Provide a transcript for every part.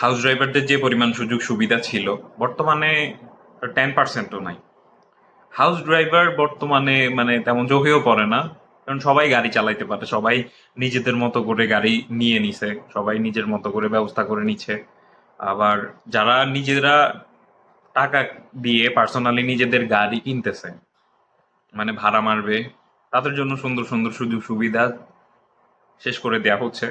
House ড্রাইভারদের যে পরিমাণ সুযোগ সুবিধা ছিল বর্তমানে 10%ও নাই। হাউস ড্রাইভার বর্তমানে মানে তেমন চোখেও পড়ে না, কারণ সবাই গাড়ি চালাইতে পারে, সবাই নিজেদের মতো করে গাড়ি নিয়ে নিছে, সবাই নিজের মতো করে ব্যবস্থা করে নিচ্ছে। আবার যারা নিজেরা টাকা দিয়ে পার্সোনালি নিজেদের গাড়ি কিনতেছে, মানে ভাড়া মারবে, তাদের জন্য সুন্দর সুন্দর সুযোগ সুবিধা শেষ করে দেওয়া হচ্ছে।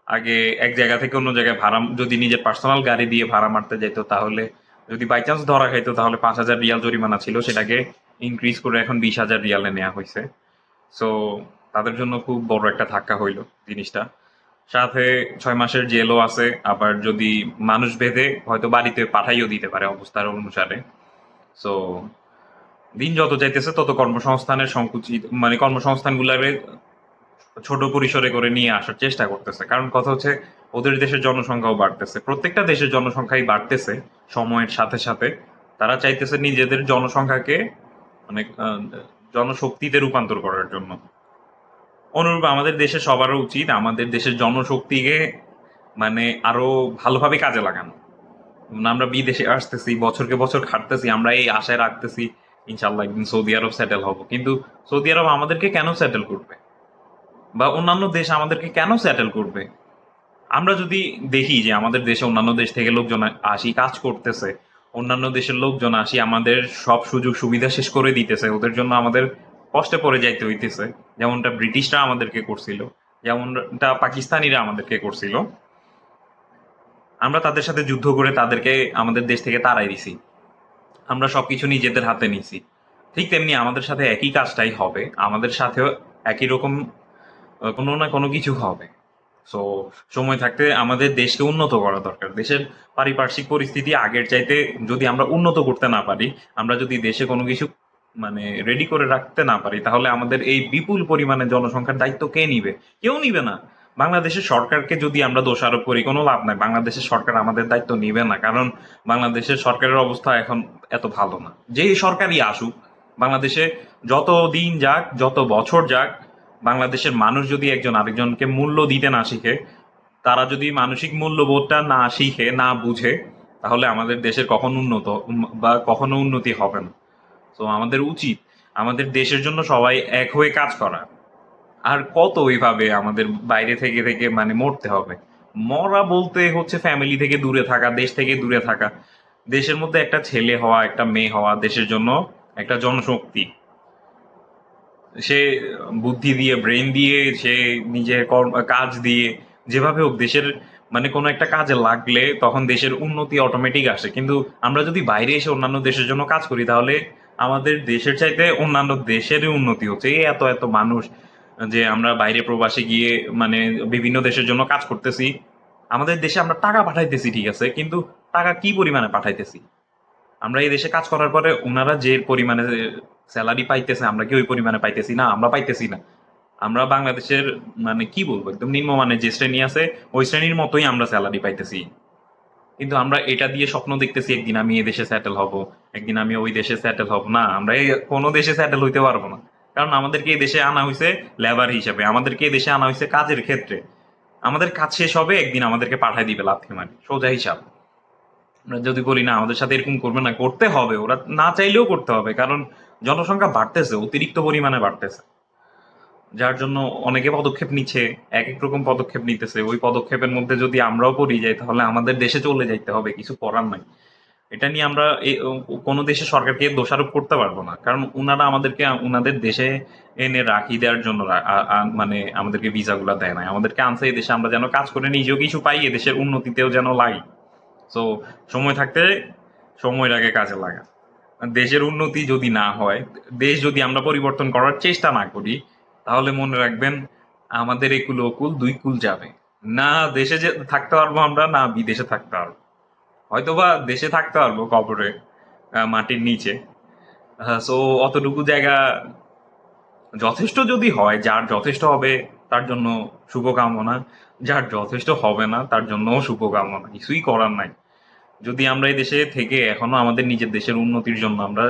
আগে এক জায়গা থেকে অন্য জায়গায় ভাড়া যদি নিজের পার্সোনাল গাড়ি দিয়ে ভাড়া মারতে যেত, তাহলে যদি বাই চান্স ধরা খাইতো তাহলে 5,000 রিয়াল জরিমানা ছিল, সেটাকে ইনক্রিজ করে এখন 20,000 রিয়ালে নেওয়া হয়েছে। সো তাদের জন্য খুব বড় একটা ধাক্কা হইলো জিনিসটা। সাথে 6 মাসের জেলও আছে, আবার যদি মানুষ ভেদে হয়তো বাড়িতে পাঠাইও দিতে পারে অবস্থার অনুসারে। সো দিন যত যাইতেছে তত কর্মসংস্থানের সংকুচিত, মানে কর্মসংস্থানগুলারে ছোট পরিসরে করে নিয়ে আসার চেষ্টা করতেছে। কারণ কথা হচ্ছে ওদের দেশের জনসংখ্যাও বাড়তেছে, প্রত্যেকটা দেশের জনসংখ্যাই বাড়তেছে সময়ের সাথে সাথে। তারা চাইতেছে নিজেদের জনসংখ্যাকে মানে জনশক্তিতে রূপান্তর করার জন্য। অনুরূপ আমাদের দেশে সবারও উচিত আমাদের দেশের জনশক্তিকে মানে আরো ভালোভাবে কাজে লাগানো। আমরা বিদেশে আসতেছি, বছরকে বছর খাটতেছি, আমরা এই আশায় রাখতেছি ইনশাল্লাহ একদিন সৌদি আরব সেটেল হব, কিন্তু সৌদি আরব আমাদেরকে কেন সেটেল করবে, বা অন্যান্য দেশ আমাদেরকে কেন সেটেল করবে? আমরা যদি দেখি যে আমাদের দেশে অন্যান্য দেশ থেকে লোকজন আসি কাজ করতেছে, অন্যান্য দেশের লোকজন আসি আমাদের সব সুযোগ সুবিধা শেষ করে দিতেছে, ওদের জন্য আমাদের কষ্টে পড়ে যাইতে হইতেছে, যেমনটা ব্রিটিশরা আমাদেরকে করছিল, যেমনটা পাকিস্তানিরা আমাদেরকে করছিল। আমরা তাদের সাথে যুদ্ধ করে তাদেরকে আমাদের দেশ থেকে তাড়াই দিছি, আমরা সবকিছু নিজেদের হাতে নিছি। ঠিক তেমনি আমাদের সাথে একই কাজটাই হবে, আমাদের সাথেও একই রকম কোনো না কোনো কিছু হবে। সো সময় থাকতে আমাদের দেশকে উন্নত করা দরকার। দেশের পারিপার্শ্বিক পরিস্থিতি আগের চাইতে যদি আমরা উন্নত করতে না পারি, আমরা যদি দেশে কোনো কিছু মানে রেডি করে রাখতে না পারি, তাহলে আমাদের এই বিপুল পরিমাণে জনসংখ্যার দায়িত্ব কে নিবে? কেউ নিবে না। বাংলাদেশের সরকারকে যদি আমরা দোষারোপ করি কোনো লাভ নাই, বাংলাদেশের সরকার আমাদের দায়িত্ব নিবে না, কারণ বাংলাদেশের সরকারের অবস্থা এখন এত ভালো না। যে সরকারই আসুক বাংলাদেশে, যত দিন যাক, যত বছর যাক, বাংলাদেশের মানুষ যদি একজন আরেকজনকে মূল্য দিতে না শিখে, তারা যদি মানসিক মূল্যবোধটা না শিখে, না বুঝে, তাহলে আমাদের দেশের কখনো বা কখনো উন্নতি হবে না। তো আমাদের উচিত আমাদের দেশের জন্য সবাই এক হয়ে কাজ করা। আর কত ওইভাবে আমাদের বাইরে থেকে থেকে মানে মরতে হবে? মরা বলতে হচ্ছে ফ্যামিলি থেকে দূরে থাকা, দেশ থেকে দূরে থাকা। দেশের মধ্যে একটা ছেলে হওয়া, একটা মেয়ে হওয়া দেশের জন্য একটা জনশক্তি। সে বুদ্ধি দিয়ে, ব্রেন দিয়ে, সে নিজের কাজ দিয়ে, যেভাবে হোক দেশের মানে কোনো একটা কাজে লাগলে তখন দেশের উন্নতি অটোমেটিক আসে। কিন্তু আমরা যদি বাইরে এসে অন্যান্য দেশের জন্য কাজ করি, তাহলে আমাদের দেশের চাইতে অন্যান্য দেশেরই উন্নতি হচ্ছে। এই এত এত মানুষ যে আমরা বাইরে প্রবাসে গিয়ে মানে বিভিন্ন দেশের জন্য কাজ করতেছি, আমাদের দেশে আমরা টাকা পাঠাইতেছি ঠিক আছে, কিন্তু টাকা কি পরিমাণে পাঠাইতেছি? আমরা এই দেশে কাজ করার পরে ওনারা যে পরিমাণে স্যালারি পাইতেছে, আমরা কি ওই পরিমাণে পাইতেছি? না, আমরা পাইতেছি না। আমরা বাংলাদেশের মানে কি বলবো, একদম নিম্নমানের যে শ্রেণী আছে ওই শ্রেণীর মতোই আমরা স্যালারি পাইতেছি। কিন্তু আমরা এটা দিয়ে স্বপ্ন দেখতেছি একদিন আমি এই দেশে সেটেল হব, একদিন আমি ওই দেশে সেটেল হব। না, আমরা এই কোনো দেশে সেটেল হইতে পারবো না, কারণ আমাদেরকে এই দেশে আনা হয়েছে লেবার হিসেবে, আমাদেরকে এই দেশে আনা হয়েছে কাজের ক্ষেত্রে। আমাদের কাজ শেষ হবে, একদিন আমাদেরকে পাঠাই দিবে লাথি মারি, সোজা হিসাব। আমরা যদি বলি না আমাদের সাথে এরকম করবে না, করতে হবে, ওরা না চাইলেও করতে হবে, কারণ জনসংখ্যা বাড়তেছে, অতিরিক্ত পরিমাণে বাড়তেছে, যার জন্য অনেকে পদক্ষেপ নিচ্ছে, এক এক রকম পদক্ষেপ নিতেছে। ওই পদক্ষেপের মধ্যে যদি আমরাও পড়ি যাই, তাহলে আমাদের দেশে চলে যাইতে হবে, কিছু করার নাই। এটা নিয়ে আমরা কোনো দেশের সরকারকে দোষারোপ করতে পারবো না, কারণ ওনারা আমাদেরকে ওনাদের দেশে এনে রাখি দেওয়ার জন্য মানে আমাদেরকে ভিসাগুলো দেয় না, আমাদেরকে আনছে এই দেশে আমরা যেন কাজ করে নিজেও কিছু পাই, এদেশের উন্নতিতেও যেন লাগি। সো সময় থাকতে সময়ের আগে কাজে লাগা। দেশের উন্নতি যদি না হয়, দেশ যদি আমরা পরিবর্তন করার চেষ্টা না করি, তাহলে মনে রাখবেন আমাদের একুল ওকুল দুই কুল যাবে। না দেশে যে থাকতে পারবো আমরা, না বিদেশে থাকতে পারবো। হয়তোবা দেশে থাকতে পারবো কবরে, মাটির নিচে। সো অতটুকু জায়গা যথেষ্ট যদি হয়, যার যথেষ্ট হবে তার জন্য শুভকামনা, যার যথেষ্ট হবে না তার জন্যও শুভকামনা, কিছুই করার নাই। যদি আমরা এই দেশে থেকে এখনো আমাদের নিজের দেশের উন্নতির জন্য আমরা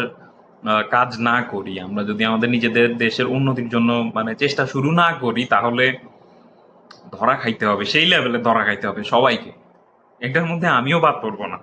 কাজ না করি, আমরা যদি আমাদের নিজেদের দেশের উন্নতির জন্য মানে চেষ্টা শুরু না করি, তাহলে ধরা খাইতে হবে, সেই লেভেলে ধরা খাইতে হবে সবাইকে। এটার মধ্যে আমিও বাদ পড়বো না।